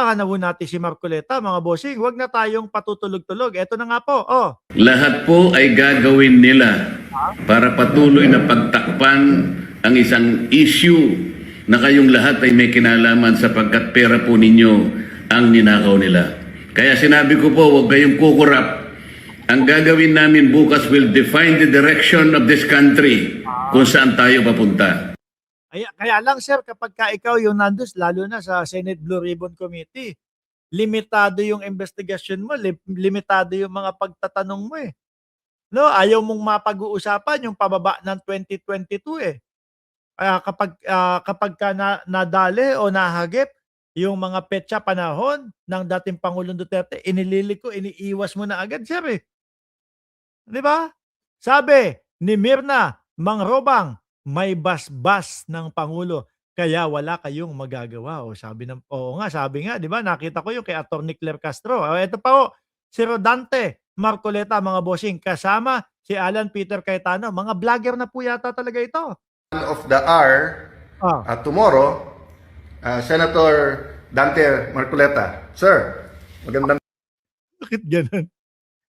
Abangan na po natin si Marcoleta, mga bossing. Huwag na tayong patutulog-tulog. Eto na nga po. Lahat po ay gagawin nila para patuloy na pagtakpan ang isang issue na kayong lahat ay may kinalaman sapagkat pera po ninyo ang ninakaw nila. Kaya sinabi ko po, huwag kayong kukurap. Ang gagawin namin bukas will define the direction of this country kung saan tayo papunta. Kaya lang, sir, kapag ka ikaw yung nandun, lalo na sa Senate Blue Ribbon Committee, limitado yung investigasyon mo, limitado yung mga pagtatanong mo eh. No, ayaw mong mapag-uusapan yung pababa ng 2022 eh. Kapag ka nadali o nahagip yung mga petsa panahon ng dating Pangulong Duterte, iniiwas mo na agad, sir eh. Di ba? Sabi ni Mirna Mangrobang, may basbas ng Pangulo, kaya wala kayong magagawa. Oo nga, sabi nga, di ba? Nakita ko yung kay Atty. Claire Castro. Ito pa po, si Rodante Marcoleta, mga bossing, kasama si Alan Peter Cayetano. Mga vlogger na po yata talaga ito. Of the hour tomorrow, Senator Dante Marcoleta. Sir, magandang... Bakit ganun?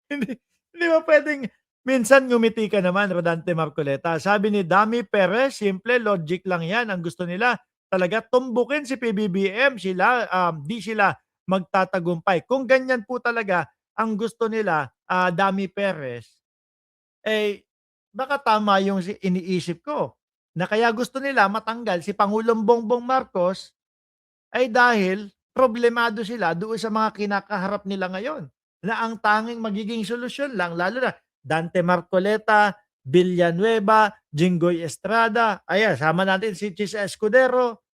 Hindi ba pwedeng minsan ngumiti ka naman, Rodante Marcoleta? Sabi ni Dami Perez, simple logic lang yan. Ang gusto nila talaga tumbukin si PBBM. Di sila magtatagumpay. Kung ganyan po talaga ang gusto nila, Dami Perez, baka tama yung iniisip ko. Na kaya gusto nila matanggal si Pangulong Bongbong Marcos ay dahil problemado sila doon sa mga kinakaharap nila ngayon. Na ang tanging magiging solusyon lang, lalo na Dante Marcoleta, Villanueva, Jinggoy Estrada, sama natin si Chis Escudero.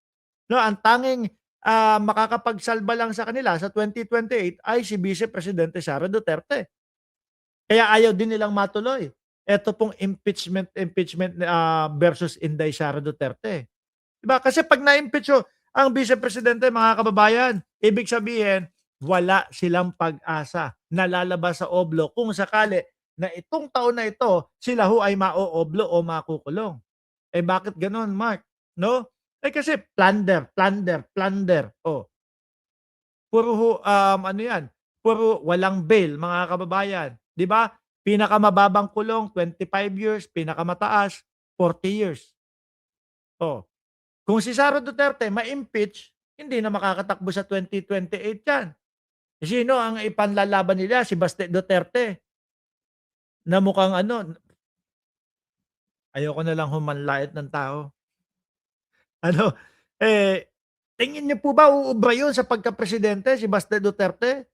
No, ang tanging makakapagsalba lang sa kanila sa 2028 ay si Vice Presidente Sara Duterte. Kaya ayaw din nilang matuloy. Ito pong impeachment versus Inday Sara Duterte. Diba? Kasi pag na-impeach ang Vice Presidente, mga kababayan, ibig sabihin, wala silang pag-asa na lalabas sa oblo kung sakali na itong taon na ito, sila ho ay ma-oblo o makukulong. Bakit ganun, Mark? No? Kasi plunder. Puro puro walang bail, mga kababayan. Di ba? Pinakamababang kulong, 25 years. Pinakamataas, 40 years. Kung si Sara Duterte ma-impeach, hindi na makakatakbo sa 2028 yan. Sino ang ipanlalaban nila? Si Baste Duterte. Na mukhang ayoko na lang humanlait ng tao. Tingin niyo po ba uubra yun sa pagka-presidente, si Baste Duterte?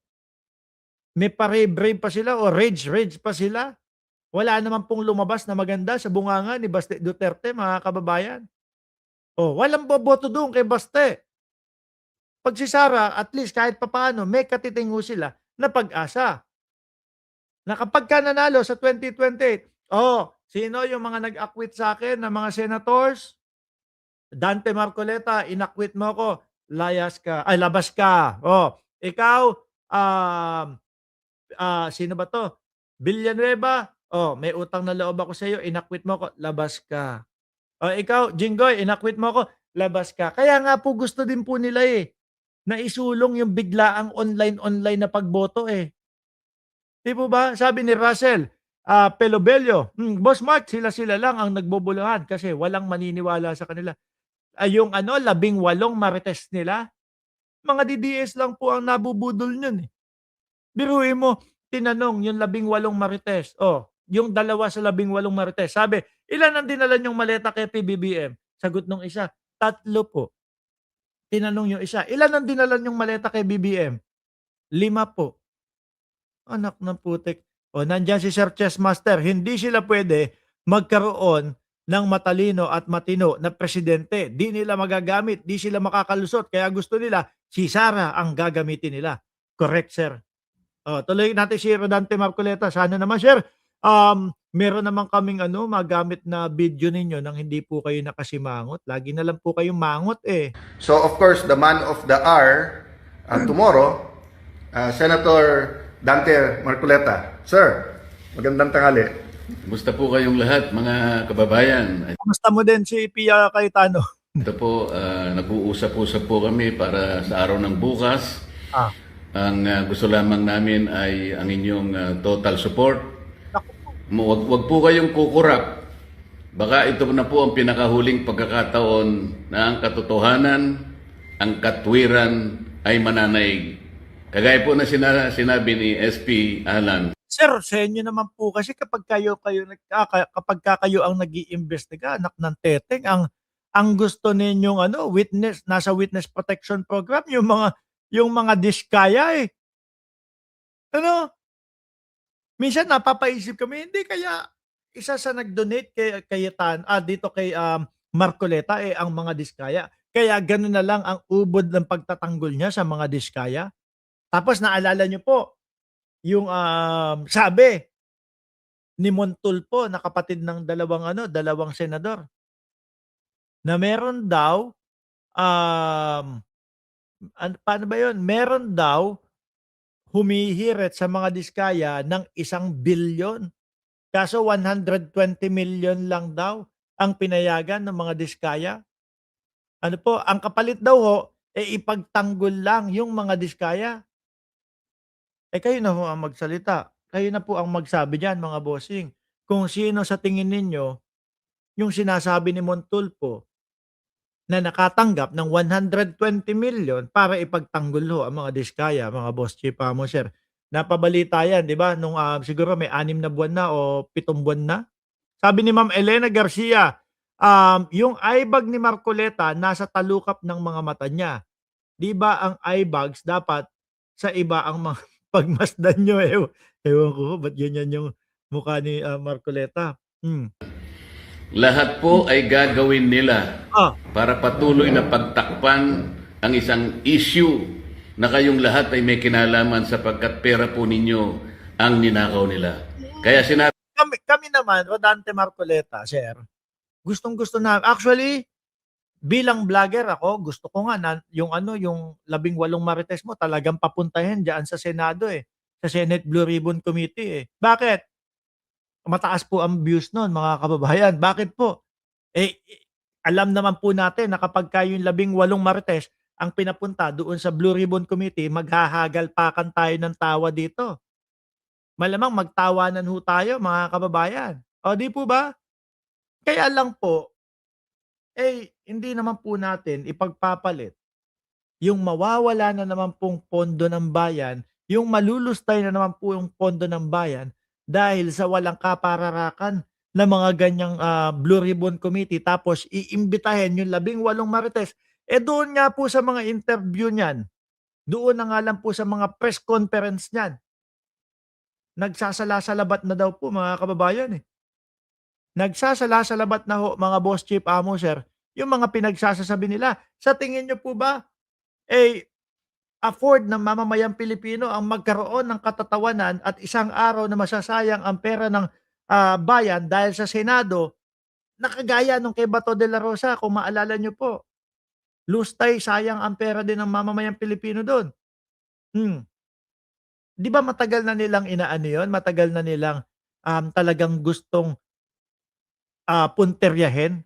May pa-rave pa sila o rage pa sila? Wala naman pong lumabas na maganda sa bunganga ni Baste Duterte, mga kababayan. Walang boboto doon kay Baste. Pag si Sara, at least kahit papaano, may katitingo sila na pag-asa. Na kapag ka nanalo sa 2028, sino yung mga nag-acquit sa akin na mga senators? Dante Marcoleta, inakwit mo ko, labas ka. Ikaw, sino ba to? Villanueva, may utang na loob ako sa iyo, inakwit mo ko, labas ka. Ikaw, Jinggoy, inakwit mo ko, labas ka. Kaya nga po gusto din po nila na isulong yung biglaang online na pagboto Di po ba? Sabi ni Russell Pelobello, Boss Mark, sila lang ang nagbobolohan kasi walang maniniwala sa kanila. Yung 18 marites nila, mga DDS lang po ang nabubudol nun Biruin mo, tinanong yung 18 marites, yung 2 sa 18 marites, sabi, ilan ang dinala niyong maleta kay PBBM? Sagot nung isa, 3 po. Tinanong yung isa, ilan ang dinala niyong maleta kay BBM? 5 po. Anak ng putik. Nandyan si Sir Chessmaster, hindi sila pwede magkaroon ng matalino at matino na presidente. Di nila magagamit, di sila makakalusot. Kaya gusto nila, si Sara ang gagamitin nila. Correct, sir. Tuloy natin si Rodante Marcoleta. Sana naman, sir, meron naman kaming magamit na video ninyo nang hindi po kayo nakasimangot. Lagi na lang po kayong mangot So, of course, the man of the hour tomorrow, Senator Dante Marcoleta. Sir, magandang tanghali. Kumusta po kayong lahat, mga kababayan? Kamusta mo din si Pia Cayetano? Ito po, nag-uusap-usap po kami para sa araw ng bukas. Ah, Ang gusto lamang namin ay ang inyong total support. naku po. Wag po kayong kukurap. Baka ito na po ang pinakahuling pagkakataon na ang katotohanan, ang katwiran ay mananaig. Kagaya po na sinabi ni SP Alan. Sir, sa inyo naman po kasi kapag kapag kayo ang nag-iimbestiga, anak ng teteng, ang gusto ninyong witness, nasa witness protection program, yung mga diskaya eh. Ano, minsan napapaisip kami, hindi kaya isa sa nag-donate dito kay Marcoleta ang mga diskaya. Kaya gano'n na lang ang ubod ng pagtatanggol niya sa mga diskaya. Tapos naalala niyo po, yung sabi ni Montulfo na kapatid ng dalawang senador, na meron daw, um, paano ba yun? Meron daw humihirit sa mga diskaya ng 1 bilyon. Kaso 120 million lang daw ang pinayagan ng mga diskaya. Ano po, ang kapalit daw ipagtanggol lang yung mga diskaya. Kayo na ho ang magsalita. Kayo na po ang magsabi diyan, mga bossing. Kung sino sa tingin ninyo yung sinasabi ni Montulfo na nakatanggap ng 120 million para ipagtanggol ho ang mga diskaya, mga boss chief mo, sir. Napabalita yan, di ba? Nung siguro may 6 na buwan na o 7 buwan na. Sabi ni Ma'am Elena Garcia, yung eye bag ni Marcoleta nasa talukap ng mga mata niya. Di ba ang eye bags dapat sa iba ang mga pagmasdan nyo? Ewan ko, ba't ganyan yung mukha ni Marcoleta? Lahat po ay gagawin nila Ah, para patuloy na pagtakpan ang isang issue na kayong lahat ay may kinalaman sapagkat pera po ninyo ang ninakaw nila. Kaya sinabi kami naman, Rodante Marcoleta, sir, gustong-gusto na. Actually, bilang vlogger ako, gusto ko nga na yung 18 marites mo talagang papuntahin diyan sa Senado sa Senate Blue Ribbon Committee Bakit? Mataas po ang views nun, mga kababayan. Bakit po? Alam naman po natin na kapagka yung 18 marites ang pinapunta doon sa Blue Ribbon Committee, maghahagalpakan tayo ng tawa dito. Malamang magtawanan ho tayo, mga kababayan. O, di po ba? Kaya lang po, hindi naman po natin ipagpapalit yung mawawala na naman pong pondo ng bayan, yung malulustay na naman po yung pondo ng bayan dahil sa walang kapararakan na mga ganyang Blue Ribbon Committee, tapos iimbitahin yung 18 marites. Doon nga po sa mga interview niyan, doon na nga lang po sa mga press conference niyan, nagsasala-salabat na daw po, mga kababayan Nagsasala-salabat na ho, mga boss chief sir, yung mga pinagsasasabi nila. Sa tingin niyo po ba, afford ng mamamayang Pilipino ang magkaroon ng katatawanan at isang araw na masasayang ang pera ng bayan dahil sa Senado, na kagaya nung kay Bato de la Rosa, kung maalala niyo po, lustay, sayang ang pera din ng mamamayang Pilipino doon. 'Di ba matagal na nilang inaano 'yon, matagal na nilang talagang gustong punteryahin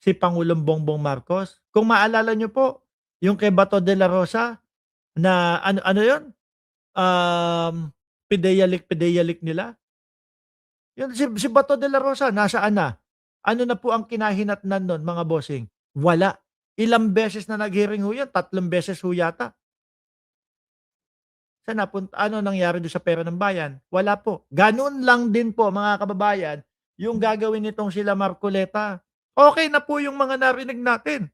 si Pangulong Bongbong Marcos. Kung maalala niyo po, yung kay Bato de la Rosa na ano yun, pideyalik nila. Yun si Bato de la Rosa nasaan na? Ano na po ang kinahinatnan nun, mga bossing? Wala. Ilang beses na nag-hearing ho yan, 3 beses ho yata. Saan napunta, ano nangyari do'n sa pera ng bayan? Wala po. Gano'n lang din po, mga kababayan, yung gagawin nitong sila Marcoleta. Okey na po yung mga narinig natin.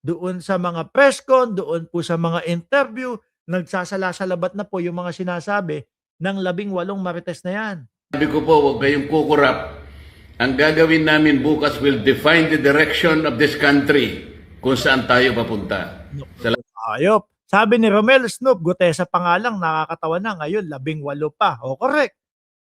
Doon sa mga press con, doon po sa mga interview, nagsasala-salabat na po yung mga sinasabi ng 18 marites na yan. ko po, huwag kayong kukurap. Ang gagawin namin bukas will define the direction of this country kung saan tayo papunta. Ayop. Sabi ni Romel Snoop, Gutesa pa nga lang, nakakatawa na. Ngayon, 18 pa. O, correct.